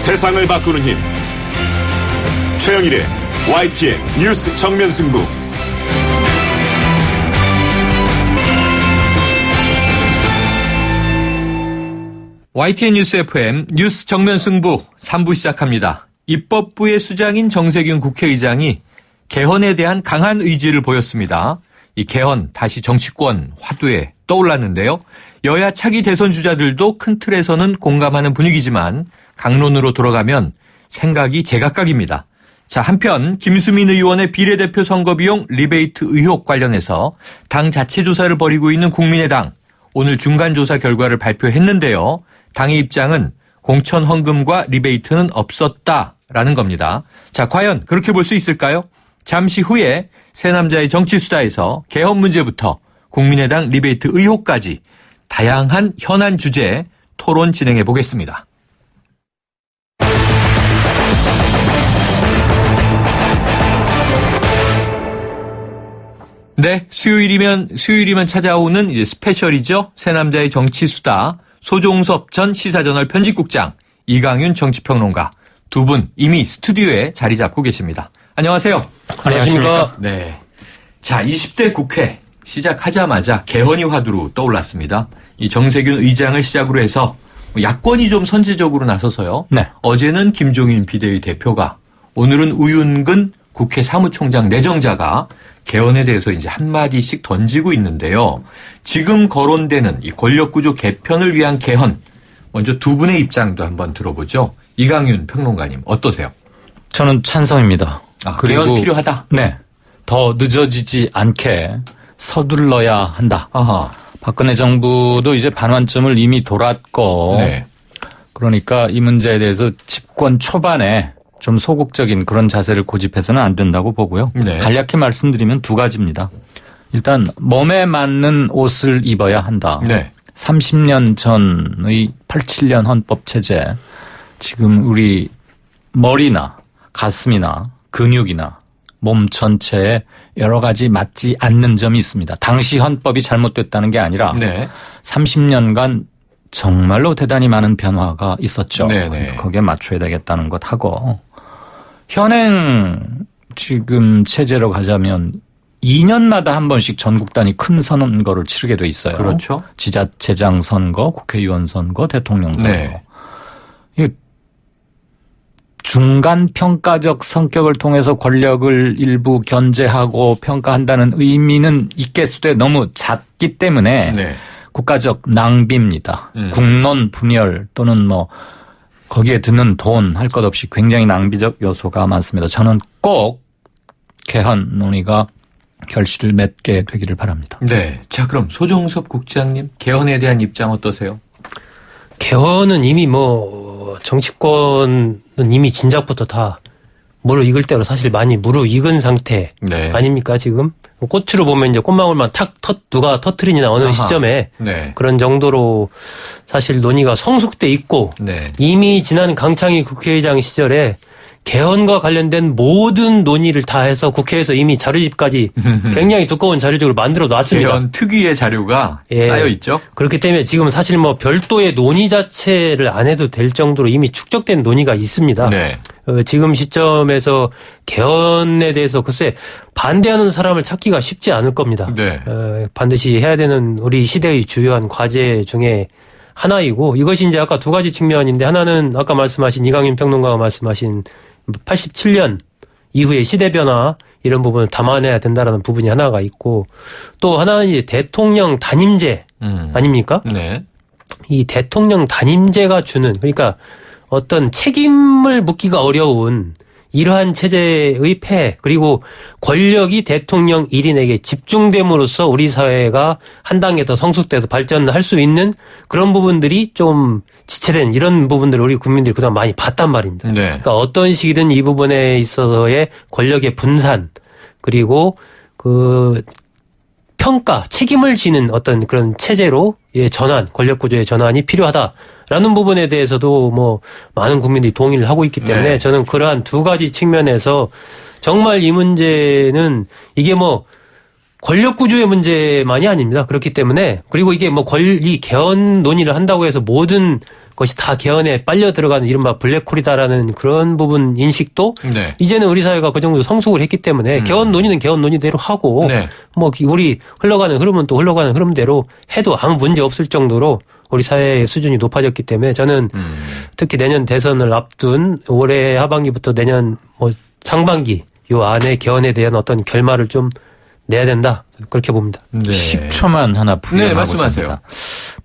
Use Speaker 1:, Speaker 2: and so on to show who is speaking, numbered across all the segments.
Speaker 1: 세상을 바꾸는 힘. 최영일의 YTN 뉴스 정면 승부.
Speaker 2: YTN 뉴스 FM 뉴스 정면 승부 3부 시작합니다. 입법부의 수장인 정세균 국회의장이 개헌에 대한 강한 의지를 보였습니다. 이 개헌 다시 정치권 화두에 떠올랐는데요. 여야 차기 대선 주자들도 큰 틀에서는 공감하는 분위기지만 강론으로 돌아가면 생각이 제각각입니다. 자, 한편 김수민 의원의 비례대표 선거 비용 리베이트 의혹 관련해서 당 자체 조사를 벌이고 있는 국민의당 오늘 중간조사 결과를 발표했는데요. 당의 입장은 공천 헌금과 리베이트는 없었다라는 겁니다. 자, 과연 그렇게 볼 수 있을까요? 잠시 후에 새 남자의 정치수다에서 개헌 문제부터 국민의당 리베이트 의혹까지 다양한 현안 주제 토론 진행해 보겠습니다. 네, 수요일이면 찾아오는 이제 스페셜이죠. 새 남자의 정치수다. 소종섭 전 시사저널 편집국장, 이강윤 정치평론가 두 분 이미 스튜디오에 자리 잡고 계십니다. 안녕하세요.
Speaker 3: 안녕하십니까.
Speaker 2: 네. 자, 20대 국회 시작하자마자 개헌이 화두로 떠올랐습니다. 이 정세균 의장을 시작으로 해서 야권이 좀 선제적으로 나서서요.
Speaker 3: 네.
Speaker 2: 어제는 김종인 비대위 대표가, 오늘은 우윤근 국회 사무총장 내정자가 개헌에 대해서 이제 한마디씩 던지고 있는데요. 지금 거론되는 이 권력구조 개편을 위한 개헌, 먼저 두 분의 입장도 한번 들어보죠. 이강윤 평론가님 어떠세요?
Speaker 3: 저는 찬성입니다. 그리고
Speaker 2: 개헌 필요하다?
Speaker 3: 네. 더 늦어지지 않게 서둘러야 한다.
Speaker 2: 아하.
Speaker 3: 박근혜 정부도 이제 반환점을 이미 돌았고
Speaker 2: 네.
Speaker 3: 그러니까 이 문제에 대해서 집권 초반에 좀 소극적인 그런 자세를 고집해서는 안 된다고 보고요.
Speaker 2: 네.
Speaker 3: 간략히 말씀드리면 두 가지입니다. 일단 몸에 맞는 옷을 입어야 한다.
Speaker 2: 네.
Speaker 3: 30년 전의 87년 헌법체제, 지금 우리 머리나 가슴이나 근육이나 몸 전체에 여러 가지 맞지 않는 점이 있습니다. 당시 헌법이 잘못됐다는 게 아니라
Speaker 2: 네.
Speaker 3: 30년간 정말로 대단히 많은 변화가 있었죠.
Speaker 2: 네네.
Speaker 3: 그러니까 거기에 맞춰야 되겠다는 것 하고, 현행 지금 체제로 가자면 2년마다 한 번씩 전국 단위 큰 선거를 치르게 돼 있어요.
Speaker 2: 그렇죠.
Speaker 3: 지자체장 선거, 국회의원 선거, 대통령 선거.
Speaker 2: 네.
Speaker 3: 이게 중간 평가적 성격을 통해서 권력을 일부 견제하고 평가한다는 의미는 있겠으되 너무 잦기 때문에
Speaker 2: 네.
Speaker 3: 국가적 낭비입니다. 국론 분열 또는 뭐 거기에 드는 돈 할 것 없이 굉장히 낭비적 요소가 많습니다. 저는 꼭 개헌 논의가 결실을 맺게 되기를 바랍니다.
Speaker 2: 네. 자, 그럼 소종섭 국장님 개헌에 대한 입장 어떠세요?
Speaker 4: 개헌은 이미 정치권은 이미 진작부터 다 무르익을 대로 사실 많이 무르익은 상태
Speaker 2: 네.
Speaker 4: 아닙니까 지금? 꽃으로 보면 이제 꽃망울만 누가 터트리냐 어느
Speaker 2: 아하.
Speaker 4: 시점에
Speaker 2: 네.
Speaker 4: 그런 정도로 사실 논의가 성숙돼 있고
Speaker 2: 네.
Speaker 4: 이미 지난 강창희 국회의장 시절에 개헌과 관련된 모든 논의를 다 해서 국회에서 이미 자료집까지 굉장히 두꺼운 자료집을 만들어 놨습니다.
Speaker 2: 개헌 특유의 자료가
Speaker 4: 예.
Speaker 2: 쌓여 있죠.
Speaker 4: 그렇기 때문에 지금 사실 별도의 논의 자체를 안 해도 될 정도로 이미 축적된 논의가 있습니다.
Speaker 2: 네.
Speaker 4: 지금 시점에서 개헌에 대해서 글쎄 반대하는 사람을 찾기가 쉽지 않을 겁니다.
Speaker 2: 네.
Speaker 4: 반드시 해야 되는 우리 시대의 주요한 과제 중에 하나이고, 이것이 이제 아까 두 가지 측면인데, 하나는 아까 말씀하신 이강윤 평론가가 말씀하신 87년 이후의 시대 변화 이런 부분을 담아내야 된다라는 부분이 하나가 있고, 또 하나는 이제 대통령 단임제 아닙니까?
Speaker 2: 네.
Speaker 4: 이 대통령 단임제가 주는, 그러니까 어떤 책임을 묻기가 어려운 이러한 체제의 폐해, 그리고 권력이 대통령 1인에게 집중됨으로써 우리 사회가 한 단계 더 성숙돼서 발전할 수 있는 그런 부분들이 좀 지체된 이런 부분들을 우리 국민들이 그동안 많이 봤단 말입니다.
Speaker 2: 네.
Speaker 4: 그러니까 어떤 식이든 이 부분에 있어서의 권력의 분산, 그리고 평가, 책임을 지는 어떤 그런 체제로 전환, 권력 구조의 전환이 필요하다라는 부분에 대해서도 많은 국민들이 동의를 하고 있기 때문에
Speaker 2: 네.
Speaker 4: 저는 그러한 두 가지 측면에서 정말 이 문제는 이게 권력 구조의 문제만이 아닙니다. 그렇기 때문에, 그리고 이게 이 개헌 논의를 한다고 해서 모든 것이 다 개헌에 빨려 들어가는 이른바 블랙홀이다라는 그런 부분 인식도
Speaker 2: 네.
Speaker 4: 이제는 우리 사회가 그 정도 성숙을 했기 때문에 개헌 논의는 개헌 논의대로 하고
Speaker 2: 네.
Speaker 4: 뭐 우리 흘러가는 흐름은 또 흘러가는 흐름대로 해도 아무 문제 없을 정도로 우리 사회의 수준이 높아졌기 때문에 저는 특히 내년 대선을 앞둔 올해 하반기부터 내년 뭐 상반기 요 안에 개헌에 대한 어떤 결말을 좀 내야 된다 그렇게 봅니다.
Speaker 2: 네.
Speaker 3: 10초만 하나
Speaker 2: 네,
Speaker 3: 부연하고
Speaker 2: 말씀하세요.
Speaker 3: 싶습니다.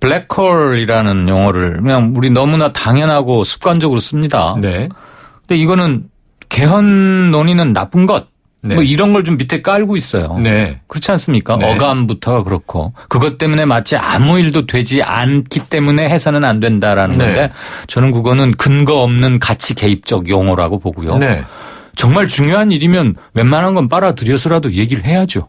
Speaker 3: 블랙홀이라는 용어를 그냥 우리 너무나 당연하고 습관적으로 씁니다.
Speaker 2: 네.
Speaker 3: 근데 이거는 개헌 논의는 나쁜 것.
Speaker 2: 네.
Speaker 3: 뭐 이런 걸 좀 밑에 깔고 있어요.
Speaker 2: 네.
Speaker 3: 그렇지 않습니까?
Speaker 2: 네.
Speaker 3: 어감부터가 그렇고 그것 때문에 마치 아무 일도 되지 않기 때문에 해서는 안 된다라는
Speaker 2: 네.
Speaker 3: 건데 저는 그거는 근거 없는 가치 개입적 용어라고 보고요.
Speaker 2: 네.
Speaker 3: 정말 중요한 일이면 웬만한 건 빨아들여서라도 얘기를 해야죠.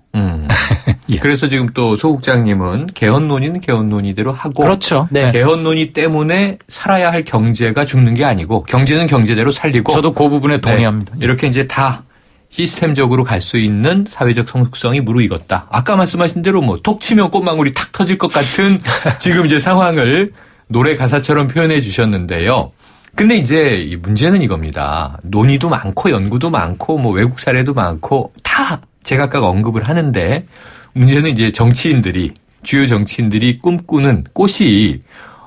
Speaker 3: 예.
Speaker 2: 그래서 지금 또 소 국장님은 개헌 논의는 개헌 논의대로 하고
Speaker 3: 그렇죠.
Speaker 4: 네.
Speaker 2: 개헌 논의 때문에 살아야 할 경제가 죽는 게 아니고 경제는 경제대로 살리고
Speaker 3: 저도 그 부분에
Speaker 2: 네.
Speaker 3: 동의합니다.
Speaker 2: 이렇게 이제 다 시스템적으로 갈 수 있는 사회적 성숙성이 무르익었다. 아까 말씀하신 대로 뭐 톡 치면 꽃망울이 탁 터질 것 같은 지금 이제 상황을 노래 가사처럼 표현해 주셨는데요. 근데 이제 이 문제는 이겁니다. 논의도 많고 연구도 많고 뭐 외국 사례도 많고 다 제각각 언급을 하는데 문제는 이제 정치인들이 주요 정치인들이 꿈꾸는 꽃이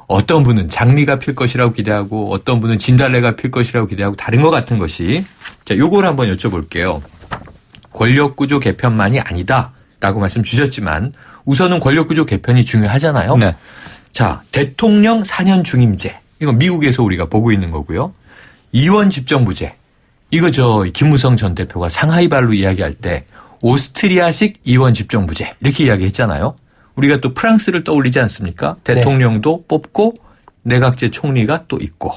Speaker 2: 어떤 분은 장미가 필 것이라고 기대하고 어떤 분은 진달래가 필 것이라고 기대하고 다른 것 같은 것이 자, 요걸 한번 여쭤볼게요. 권력구조 개편만이 아니다라고 말씀 주셨지만 우선은 권력구조 개편이 중요하잖아요.
Speaker 3: 네.
Speaker 2: 자, 대통령 4년 중임제. 이건 미국에서 우리가 보고 있는 거고요. 이원 집정부제. 이거 김무성 전 대표가 상하이 발로 이야기할 때 오스트리아식 이원 집정부제 이렇게 이야기했잖아요. 우리가 또 프랑스를 떠올리지 않습니까? 대통령도 뽑고 내각제 총리가 또 있고.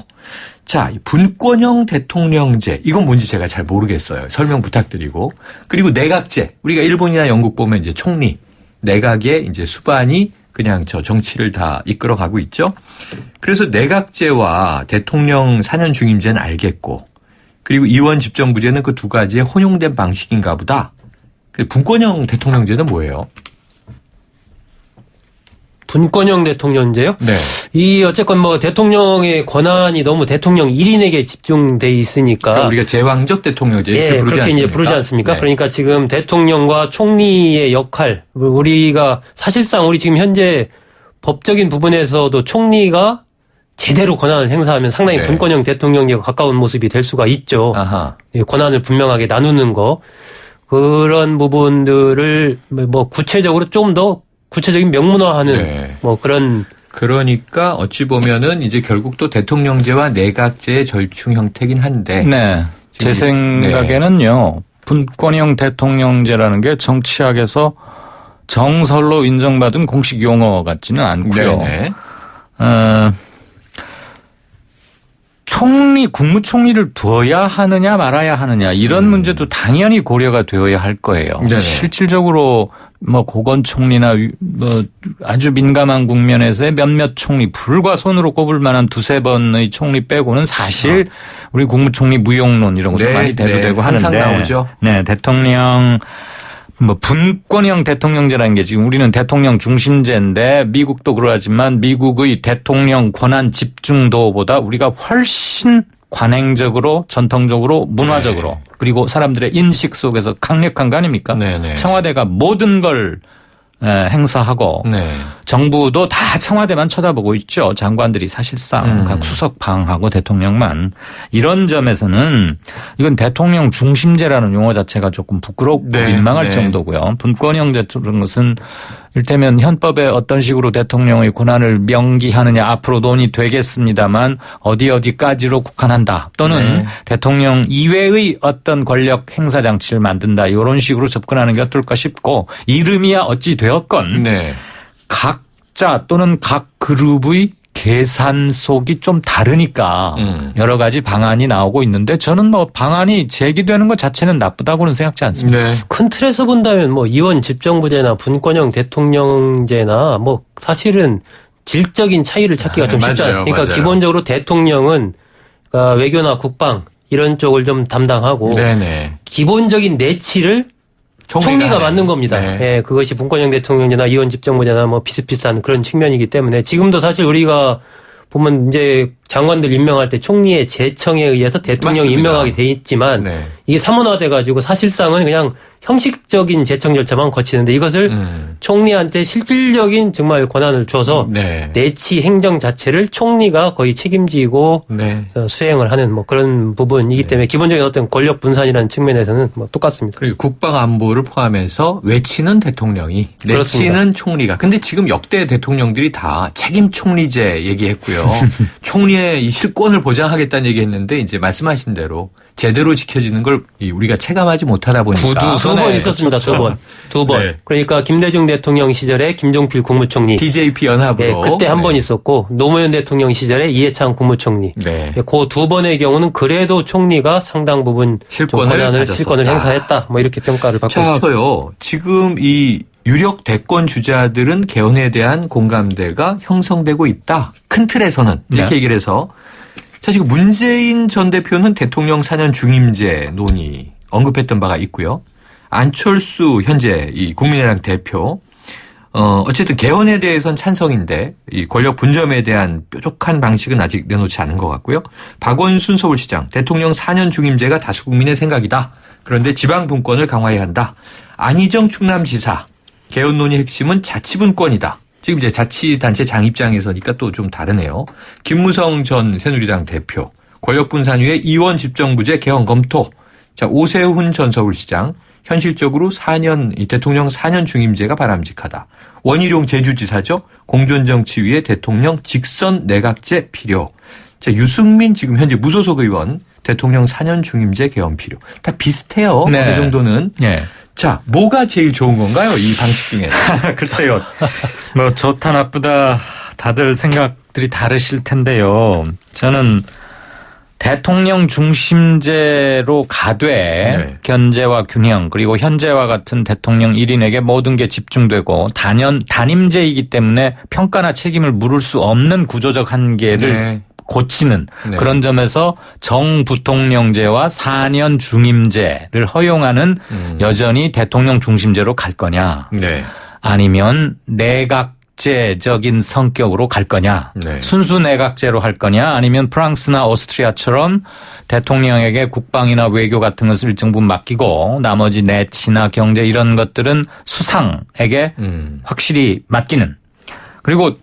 Speaker 2: 자, 분권형 대통령제. 이건 뭔지 제가 잘 모르겠어요. 설명 부탁드리고. 그리고 내각제. 우리가 일본이나 영국 보면 이제 총리, 내각의 이제 수반이 그냥 정치를 다 이끌어가고 있죠. 그래서 내각제와 대통령 4년 중임제는 알겠고, 그리고 이원 집정부제는 그 두 가지의 혼용된 방식인가 보다. 분권형 대통령제는 뭐예요?
Speaker 4: 분권형 대통령제요?
Speaker 2: 네.
Speaker 4: 이 어쨌건 뭐 대통령의 권한이 너무 대통령 1인에게 집중돼 있으니까
Speaker 2: 그러니까 우리가 제왕적 대통령제 이렇게 부르지
Speaker 4: 그렇게
Speaker 2: 않습니까?
Speaker 4: 이제 부르지 않습니까?
Speaker 2: 네.
Speaker 4: 그러니까 지금 대통령과 총리의 역할 우리가 사실상 우리 지금 현재 법적인 부분에서도 총리가 제대로 권한을 행사하면 상당히
Speaker 2: 네.
Speaker 4: 분권형 대통령에 가까운 모습이 될 수가 있죠.
Speaker 2: 아하.
Speaker 4: 권한을 분명하게 나누는 거 그런 부분들을 뭐 구체적으로 좀 더 구체적인 명문화하는
Speaker 2: 네.
Speaker 4: 뭐 그런
Speaker 2: 그러니까 어찌 보면은 이제 결국 또 대통령제와 내각제의 절충 형태긴 한데.
Speaker 3: 네. 제 생각에는요. 분권형 대통령제라는 게 정치학에서 정설로 인정받은 공식 용어 같지는 않고요.
Speaker 2: 네네.
Speaker 3: 총리, 국무총리를 두어야 하느냐 말아야 하느냐 이런 문제도 당연히 고려가 되어야 할 거예요.
Speaker 2: 네네.
Speaker 3: 실질적으로 뭐 고건총리나 뭐 아주 민감한 국면에서의 몇몇 총리 불과 손으로 꼽을 만한 두세 번의 총리 빼고는 사실 우리 국무총리 무용론 이런 것도
Speaker 2: 네,
Speaker 3: 많이 대두되고
Speaker 2: 네,
Speaker 3: 하는데
Speaker 2: 항상 나오죠.
Speaker 3: 네, 대통령 뭐 분권형 대통령제라는 게 지금 우리는 대통령 중심제인데 미국도 그러하지만 미국의 대통령 권한 집중도보다 우리가 훨씬 관행적으로 전통적으로 문화적으로 그리고 사람들의 인식 속에서 강력한 거 아닙니까?
Speaker 2: 네네.
Speaker 3: 청와대가 모든 걸 행사하고
Speaker 2: 네.
Speaker 3: 정부도 다 청와대만 쳐다보고 있죠. 장관들이 사실상 각 수석방하고 대통령만. 이런 점에서는 이건 대통령 중심제라는 용어 자체가 조금 부끄럽고
Speaker 2: 네,
Speaker 3: 민망할
Speaker 2: 네.
Speaker 3: 정도고요. 분권형제라는 것은 일테면 현법에 어떤 식으로 대통령의 권한을 명기하느냐 앞으로 논의되겠습니다만 어디까지로 국한한다 또는
Speaker 2: 네.
Speaker 3: 대통령 이외의 어떤 권력 행사 장치를 만든다 이런 식으로 접근하는 게 어떨까 싶고 이름이야 어찌 되었건
Speaker 2: 네.
Speaker 3: 각자 또는 각 그룹의 계산 속이 좀 다르니까 여러 가지 방안이 나오고 있는데 저는 뭐 방안이 제기되는 것 자체는 나쁘다고는 생각지 않습니다.
Speaker 2: 네.
Speaker 4: 큰 틀에서 본다면 뭐 이원 집정부제나 분권형 대통령제나 뭐 사실은 질적인 차이를 찾기가 좀 쉽지 않아요. 그러니까
Speaker 2: 맞아요.
Speaker 4: 기본적으로 대통령은 외교나 국방 이런 쪽을 좀 담당하고
Speaker 2: 네네.
Speaker 4: 기본적인 내치를 총리가 맞는 겁니다.
Speaker 2: 네.
Speaker 4: 예, 그것이 분권형 대통령제나 이원 집정부제나 뭐 비슷비슷한 그런 측면이기 때문에 지금도 사실 우리가 보면 이제 장관들 임명할 때 총리의 제청에 의해서 대통령이
Speaker 2: 맞습니다.
Speaker 4: 임명하게 돼 있지만
Speaker 2: 네.
Speaker 4: 이게 사문화돼 가지고 사실상은 그냥 형식적인 제청 절차만 거치는데 이것을 총리한테 실질적인 정말 권한을 줘서
Speaker 2: 네.
Speaker 4: 내치 행정 자체를 총리가 거의 책임지고
Speaker 2: 네.
Speaker 4: 수행을 하는 뭐 그런 부분이기 때문에 기본적인 어떤 권력 분산이라는 측면에서는 뭐 똑같습니다.
Speaker 2: 그리고 국방 안보를 포함해서 외치는 대통령이, 내치는
Speaker 4: 그렇습니다.
Speaker 2: 총리가. 근데 지금 역대 대통령들이 다 책임 총리제 얘기했고요. 총리의 이 실권을 보장하겠다는 얘기했는데 이제 말씀하신 대로 제대로 지켜지는 걸 우리가 체감하지 못하다 보니까
Speaker 4: 두 번 있었습니다. 두 번.
Speaker 2: 네.
Speaker 4: 그러니까 김대중 대통령 시절에 김종필 국무총리.
Speaker 2: DJP 연합으로.
Speaker 4: 네, 그때 한 번
Speaker 2: 네.
Speaker 4: 있었고 노무현 대통령 시절에 이해창 국무총리.
Speaker 2: 네.
Speaker 4: 그 두 번의 경우는 그래도 총리가 상당 부분
Speaker 2: 실권을 가졌었다.
Speaker 4: 실권을 행사했다. 뭐 이렇게 평가를 받고 있습니다.
Speaker 2: 자요. 지금 이 유력 대권 주자들은 개헌에 대한 공감대가 형성되고 있다. 큰 틀에서는 이렇게
Speaker 3: 네.
Speaker 2: 얘기를 해서 자, 지금 문재인 전 대표는 대통령 4년 중임제 논의 언급했던 바가 있고요. 안철수 현재 이 국민의당 대표 어쨌든 개헌에 대해서는 찬성인데 이 권력 분점에 대한 뾰족한 방식은 아직 내놓지 않은 것 같고요. 박원순 서울시장 대통령 4년 중임제가 다수 국민의 생각이다. 그런데 지방 분권을 강화해야 한다. 안희정 충남지사 개헌 논의 핵심은 자치분권이다. 지금 이제 자치단체 장 입장에서니까 또 좀 다르네요. 김무성 전 새누리당 대표 권력 분산 후에 이원 집정부제 개헌 검토. 자, 오세훈 전 서울시장 현실적으로 4년 이 대통령 4년 중임제가 바람직하다. 원희룡 제주지사죠. 공존정치위에 대통령 직선 내각제 필요. 자, 유승민 지금 현재 무소속 의원 대통령 4년 중임제 개헌 필요. 다 비슷해요.
Speaker 3: 네.
Speaker 2: 어느 정도는.
Speaker 3: 예.
Speaker 2: 자, 뭐가 제일 좋은 건가요? 이 방식 중에.
Speaker 3: 글쎄요. 뭐 좋다 나쁘다 다들 생각들이 다르실 텐데요. 저는 대통령 중심제로 가되
Speaker 2: 네.
Speaker 3: 견제와 균형 그리고 현재와 같은 대통령 1인에게 모든 게 집중되고 단임제이기 때문에 평가나 책임을 물을 수 없는 구조적 한계를
Speaker 2: 네.
Speaker 3: 고치는
Speaker 2: 네.
Speaker 3: 그런 점에서 정부통령제와 4년 중임제를 허용하는 여전히 대통령 중심제로 갈 거냐
Speaker 2: 네.
Speaker 3: 아니면 내각제적인 성격으로 갈 거냐
Speaker 2: 네.
Speaker 3: 순수 내각제로 할 거냐 아니면 프랑스나 오스트리아처럼 대통령에게 국방이나 외교 같은 것을 일정 부분 맡기고 나머지 내치나 경제 이런 것들은 수상에게 확실히 맡기는 그리고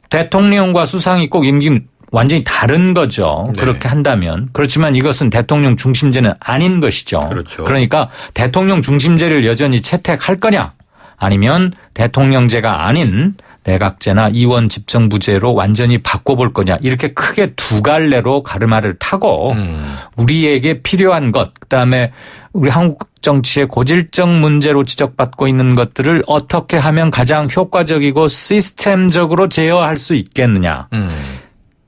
Speaker 3: 대통령과 수상이 꼭 임기 완전히 다른 거죠.
Speaker 2: 네.
Speaker 3: 그렇게 한다면. 그렇지만 이것은 대통령 중심제는 아닌 것이죠.
Speaker 2: 그렇죠.
Speaker 3: 그러니까 대통령 중심제를 여전히 채택할 거냐 아니면 대통령제가 아닌 내각제나 이원 집정부제로 완전히 바꿔볼 거냐 이렇게 크게 두 갈래로 가르마를 타고 우리에게 필요한 것 그다음에 우리 한국 정치의 고질적 문제로 지적받고 있는 것들을 어떻게 하면 가장 효과적이고 시스템적으로 제어할 수 있겠느냐.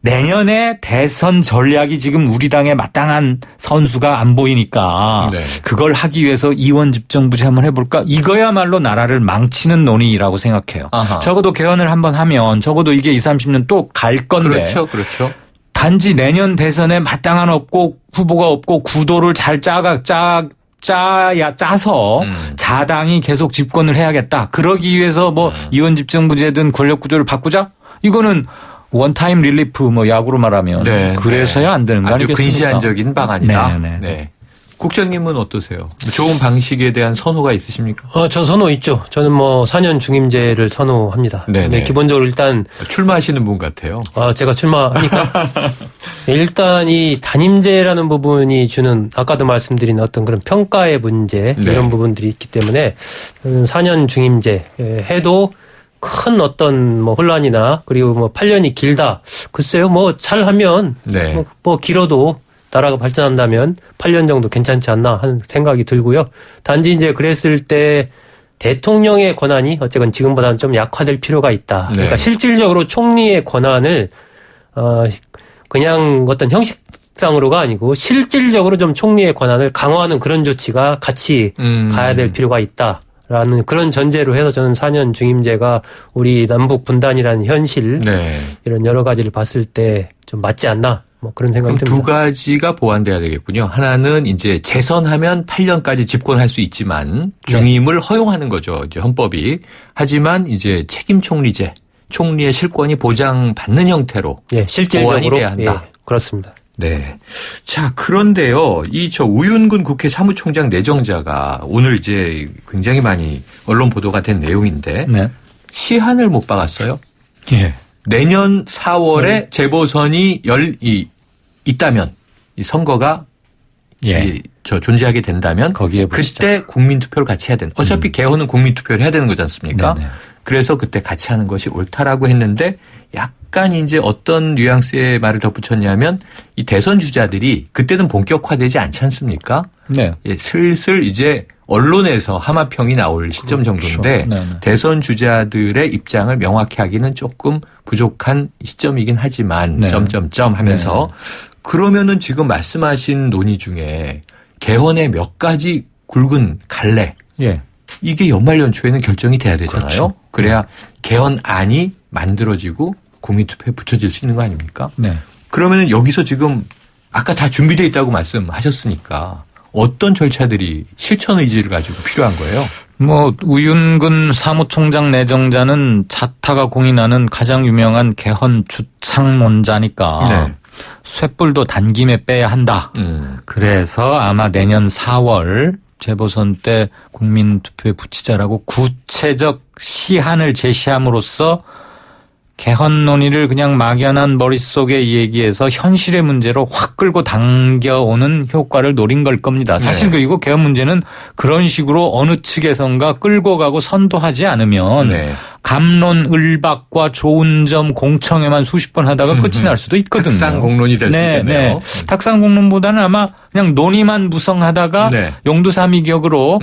Speaker 3: 내년에 대선 전략이 지금 우리 당에 마땅한 선수가 안 보이니까
Speaker 2: 네.
Speaker 3: 그걸 하기 위해서 이원 집정부제 한번 해볼까? 이거야말로 나라를 망치는 논의라고 생각해요.
Speaker 2: 아하.
Speaker 3: 적어도 개헌을 한번 하면 적어도 이게 20, 30년 또 갈 건데
Speaker 2: 그렇죠. 그렇죠.
Speaker 3: 단지 내년 대선에 마땅한 후보가 없고 구도를 잘 짜서 자당이 계속 집권을 해야겠다. 그러기 위해서 뭐 이원 집정부제든 권력 구조를 바꾸자? 이거는 원타임 릴리프 뭐 야구로 말하면
Speaker 2: 네,
Speaker 3: 그래서야 안 되는 거
Speaker 2: 아주
Speaker 3: 아니겠습니까?
Speaker 2: 근시안적인 방안이다.
Speaker 3: 네, 네.
Speaker 2: 국장님은 어떠세요? 좋은 방식에 대한 선호가 있으십니까?
Speaker 4: 저 선호 있죠. 저는 뭐 4년 중임제를 선호합니다.
Speaker 2: 네네.
Speaker 4: 네, 기본적으로 일단
Speaker 2: 출마하시는 분 같아요.
Speaker 4: 제가 출마합니까? 일단 이 단임제라는 부분이 주는 아까도 말씀드린 어떤 그런 평가의 문제
Speaker 2: 네.
Speaker 4: 이런 부분들이 있기 때문에 4년 중임제 해도 큰 어떤 뭐 혼란이나 그리고 뭐 8년이 길다. 글쎄요, 뭐 잘하면
Speaker 2: 네.
Speaker 4: 뭐 길어도 나라가 발전한다면 8년 정도 괜찮지 않나 하는 생각이 들고요. 단지 이제 그랬을 때 대통령의 권한이 어쨌건 지금보다는 좀 약화될 필요가 있다.
Speaker 2: 네.
Speaker 4: 그러니까 실질적으로 총리의 권한을 그냥 어떤 형식상으로가 아니고 실질적으로 좀 총리의 권한을 강화하는 그런 조치가 같이 가야 될 필요가 있다. 라는 그런 전제로 해서 저는 4년 중임제가 우리 남북 분단이라는 현실
Speaker 2: 네.
Speaker 4: 이런 여러 가지를 봤을 때 좀 맞지 않나 뭐 그런 생각이
Speaker 2: 그럼
Speaker 4: 듭니다.
Speaker 2: 두 가지가 보완돼야 되겠군요. 하나는 이제 재선하면 8년까지 집권할 수 있지만 중임을 허용하는 거죠. 이제 헌법이. 하지만 이제 책임 총리제 총리의 실권이 보장받는 형태로
Speaker 4: 예, 실질적으로
Speaker 2: 보완이 돼야 한다.
Speaker 4: 예, 그렇습니다.
Speaker 2: 네. 자, 그런데요. 우윤근 국회 사무총장 내정자가 오늘 이제 굉장히 많이 언론 보도가 된 내용인데
Speaker 3: 네.
Speaker 2: 시한을 못 박았어요.
Speaker 3: 예.
Speaker 2: 내년 4월에 재보선이 있다면 이 선거가
Speaker 3: 예.
Speaker 2: 존재하게 된다면
Speaker 3: 거기에 보시죠.
Speaker 2: 그때 국민투표를 같이 해야 된다. 어차피 개헌은 국민투표를 해야 되는 거지 않습니까?
Speaker 3: 네네.
Speaker 2: 그래서 그때 같이 하는 것이 옳다라고 했는데 약간 이제 어떤 뉘앙스의 말을 덧붙였냐면 이 대선 주자들이 그때는 본격화되지 않지 않습니까?
Speaker 3: 네.
Speaker 2: 예, 슬슬 이제 언론에서 하마평이 나올 시점 정도인데
Speaker 3: 네네.
Speaker 2: 대선 주자들의 입장을 명확히 하기는 조금 부족한 시점이긴 하지만
Speaker 3: 네.
Speaker 2: 점점점 하면서 그러면은 지금 말씀하신 논의 중에 개헌의 몇 가지 굵은 갈래
Speaker 3: 예.
Speaker 2: 이게 연말 연초에는 결정이 돼야 되잖아요.
Speaker 3: 그렇죠.
Speaker 2: 그래야 개헌안이 만들어지고 국민투표에 붙여질 수 있는 거 아닙니까?
Speaker 3: 네.
Speaker 2: 그러면은 여기서 지금 아까 다 준비되어 있다고 말씀하셨으니까 어떤 절차들이 실천 의지를 가지고 필요한 거예요?
Speaker 3: 우윤근 사무총장 내정자는 자타가 공인하는 가장 유명한 개헌 주창론자니까
Speaker 2: 네.
Speaker 3: 쇳불도 단김에 빼야 한다. 그래서 아마 내년 4월 재보선 때 국민투표에 붙이자라고 구체적 시한을 제시함으로써 개헌 논의를 그냥 막연한 머릿속에 얘기해서 현실의 문제로 확 끌고 당겨오는 효과를 노린 걸 겁니다. 사실
Speaker 2: 네.
Speaker 3: 그리고 개헌 문제는 그런 식으로 어느 측에선가 끌고 가고 선도하지 않으면
Speaker 2: 네.
Speaker 3: 갑론을박과 좋은 점 공청회만 수십 번 하다가 끝이 날 수도 있거든요.
Speaker 2: 탁상 공론이 될 수 있겠네요.
Speaker 3: 탁상 공론보다는 아마 그냥 논의만 무성하다가
Speaker 2: 네.
Speaker 3: 용두사미격으로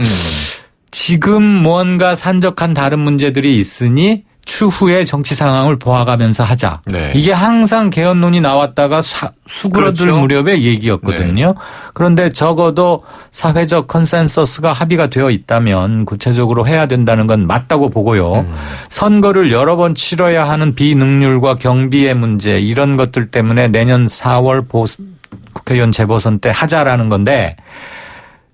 Speaker 3: 지금 무언가 산적한 다른 문제들이 있으니 추후에 정치 상황을 보아가면서 하자.
Speaker 2: 네.
Speaker 3: 이게 항상 개헌론이 나왔다가 수그러들
Speaker 2: 그렇죠.
Speaker 3: 무렵의 얘기였거든요. 그런데 적어도 사회적 컨센서스가 합의가 되어 있다면 구체적으로 해야 된다는 건 맞다고 보고요. 선거를 여러 번 치러야 하는 비능률과 경비의 문제 이런 것들 때문에 내년 4월 국회의원 재보선 때 하자라는 건데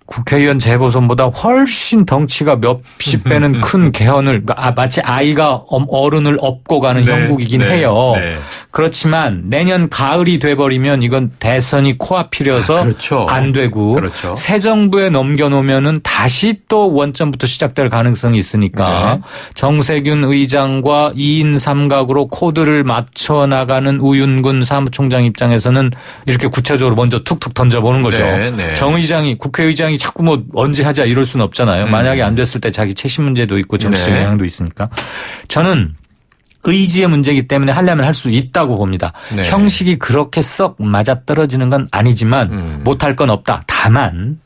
Speaker 3: 국회의원 재보선보다 훨씬 덩치가 몇십 배는 큰 개헌을 마치 아이가 어른을 업고 가는
Speaker 2: 네,
Speaker 3: 형국이긴
Speaker 2: 네,
Speaker 3: 해요.
Speaker 2: 네.
Speaker 3: 그렇지만 내년 가을이 돼버리면 이건 대선이 코앞이려서
Speaker 2: 그렇죠.
Speaker 3: 안 되고
Speaker 2: 그렇죠.
Speaker 3: 새 정부에 넘겨놓으면은 다시 또 원점부터 시작될 가능성이 있으니까
Speaker 2: 네.
Speaker 3: 정세균 의장과 2인 3각으로 코드를 맞춰 나가는 우윤근 사무총장 입장에서는 이렇게 구체적으로 먼저 툭툭 던져보는 거죠.
Speaker 2: 네, 네.
Speaker 3: 정 의장이 국회의장이 자꾸 언제 하자 이럴 수는 없잖아요. 만약에 안 됐을 때 자기 채심 문제도 있고 정치적
Speaker 2: 네.
Speaker 3: 영향도 있으니까. 저는 의지의 문제이기 때문에 하려면 할 수 있다고 봅니다.
Speaker 2: 네.
Speaker 3: 형식이 그렇게 썩 맞아떨어지는 건 아니지만 못할 건 없다. 다만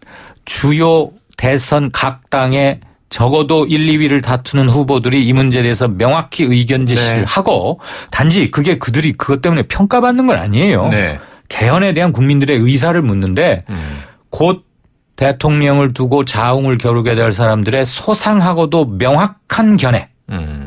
Speaker 3: 주요 대선 각 당의 적어도 1, 2위를 다투는 후보들이 이 문제에 대해서 명확히 의견 제시를
Speaker 2: 네.
Speaker 3: 하고 단지 그게 그들이 그것 때문에 평가받는 건 아니에요.
Speaker 2: 네.
Speaker 3: 개헌에 대한 국민들의 의사를 묻는데 곧 대통령을 두고 자웅을 겨루게 될 사람들의 소상하고도 명확한 견해.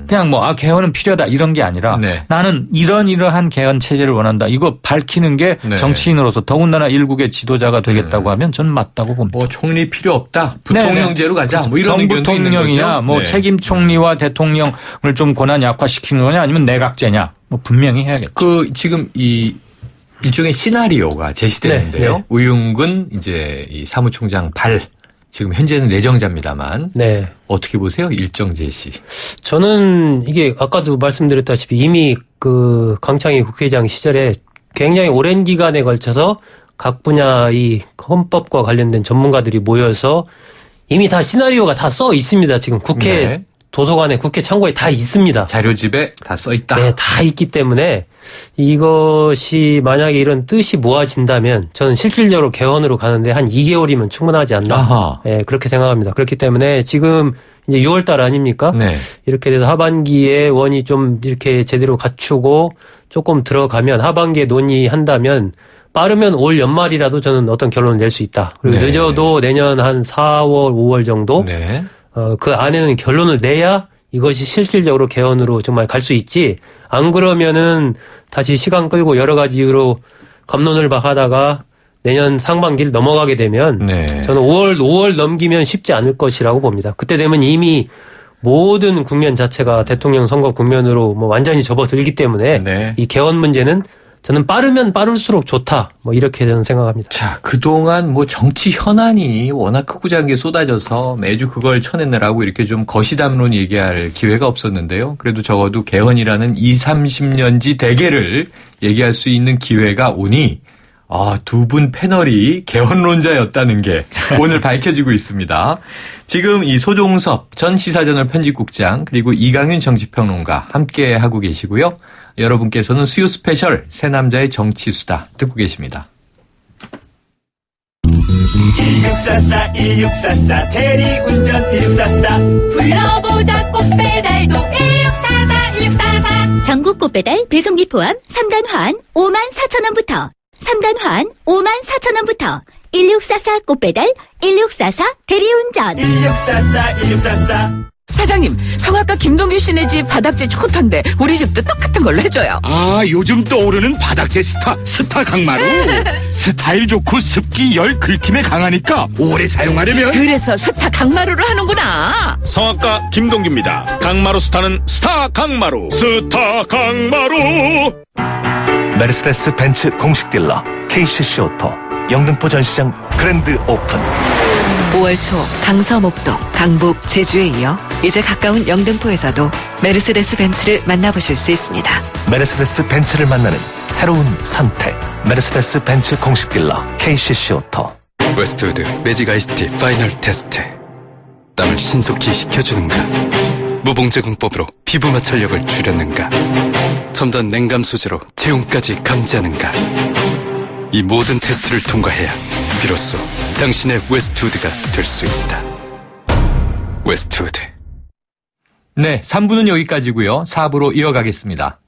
Speaker 3: 그냥 개헌은 필요하다 이런 게 아니라
Speaker 2: 네.
Speaker 3: 나는 이러한 개헌 체제를 원한다. 이거 밝히는 게
Speaker 2: 네.
Speaker 3: 정치인으로서 더군다나 일국의 지도자가 되겠다고 하면 저는 맞다고 봅니다.
Speaker 2: 총리 필요 없다. 부통령제로 가자. 이런
Speaker 3: 정부
Speaker 2: 의견도 있는
Speaker 3: 통령이냐,
Speaker 2: 거죠? 네.
Speaker 3: 책임 총리와 대통령을 좀 권한 약화시키는 거냐, 아니면 내각제냐, 분명히 해야겠죠.
Speaker 2: 지금 일종의 시나리오가 제시되는데요.
Speaker 4: 네, 네.
Speaker 2: 우윤근 이 사무총장 지금 현재는 내정자입니다만
Speaker 4: 네.
Speaker 2: 어떻게 보세요? 일정 제시.
Speaker 4: 저는 이게 아까도 말씀드렸다시피 이미 그 강창희 국회의장 시절에 굉장히 오랜 기간에 걸쳐서 각 분야 이 헌법과 관련된 전문가들이 모여서 이미 다 시나리오가 다 써 있습니다. 지금 국회
Speaker 2: 네.
Speaker 4: 도서관에 국회 창고에 다 있습니다.
Speaker 2: 자료집에 다 써 있다.
Speaker 4: 네, 다 있기 때문에 이것이 만약에 이런 뜻이 모아진다면 저는 실질적으로 개헌으로 가는데 한 2개월이면 충분하지 않나.
Speaker 2: 아하.
Speaker 4: 네, 그렇게 생각합니다. 그렇기 때문에 지금 이제 6월 달 아닙니까?
Speaker 2: 네.
Speaker 4: 이렇게 돼서 하반기에 원이 좀 이렇게 제대로 갖추고 조금 들어가면 하반기에 논의한다면 빠르면 올 연말이라도 저는 어떤 결론을 낼 수 있다. 그리고
Speaker 2: 네.
Speaker 4: 늦어도 내년 한 4월, 5월 정도
Speaker 2: 네.
Speaker 4: 그 안에는 결론을 내야 이것이 실질적으로 개헌으로 정말 갈 수 있지. 안 그러면은 다시 시간 끌고 여러 가지 이유로 갑론을박 하다가 내년 상반기를 넘어가게 되면
Speaker 2: 네.
Speaker 4: 저는 5월 넘기면 쉽지 않을 것이라고 봅니다. 그때 되면 이미 모든 국면 자체가 대통령 선거 국면으로 뭐 완전히 접어들기 때문에
Speaker 2: 네.
Speaker 4: 이 개헌 문제는 저는 빠르면 빠를수록 좋다. 뭐 이렇게 저는 생각합니다.
Speaker 2: 자, 그동안 뭐 정치 현안이 워낙 크고 작은 게 쏟아져서 매주 그걸 쳐내느라고 이렇게 좀 거시담론 얘기할 기회가 없었는데요. 그래도 적어도 개헌이라는 20, 30년지 대계를 얘기할 수 있는 기회가 오니 두 분 패널이 개헌론자였다는 게 오늘 밝혀지고 있습니다. 지금 이 소종섭 전 시사저널 편집국장 그리고 이강윤 정치평론가 함께 하고 계시고요. 여러분께서는 수요 스페셜 새 남자의 정치수다 듣고 계십니다.
Speaker 5: 1644 대리운전 1644
Speaker 6: 불러보자 꽃배달도 1644 전국 꽃배달 배송비 포함 3단 환 54,000원부터 3단 환 54,000원부터 1644 꽃배달 1644 대리운전
Speaker 5: 1644
Speaker 7: 사장님, 성악가 김동규 씨네 집 바닥재 좋던데 우리 집도 똑같은 걸로 해줘요.
Speaker 8: 아, 요즘 떠오르는 바닥재 스타 강마루. 스타일 좋고 습기 열 긁힘에 강하니까 오래 사용하려면
Speaker 7: 그래서 스타 강마루로 하는구나.
Speaker 8: 성악가 김동규입니다. 강마루 스타는 스타 강마루. 스타 강마루.
Speaker 9: 메르세데스 벤츠 공식 딜러 KCC 오토 영등포 전시장 그랜드 오픈.
Speaker 10: 5월 초 강서 목동, 강북, 제주에 이어 이제 가까운 영등포에서도 메르세데스 벤츠를 만나보실 수 있습니다.
Speaker 9: 메르세데스 벤츠를 만나는 새로운 선택. 메르세데스 벤츠 공식 딜러 KCC 오토.
Speaker 11: 웨스트우드 매직 아이스티 파이널 테스트. 땀을 신속히 식혀주는가? 무봉제공법으로 피부 마찰력을 줄였는가? 첨단 냉감 소재로 체온까지 감지하는가? 이 모든 테스트를 통과해야 비로소 당신의 웨스트우드가 될 수 있다. 웨스트우드.
Speaker 2: 네, 3부는 여기까지고요. 4부로 이어가겠습니다.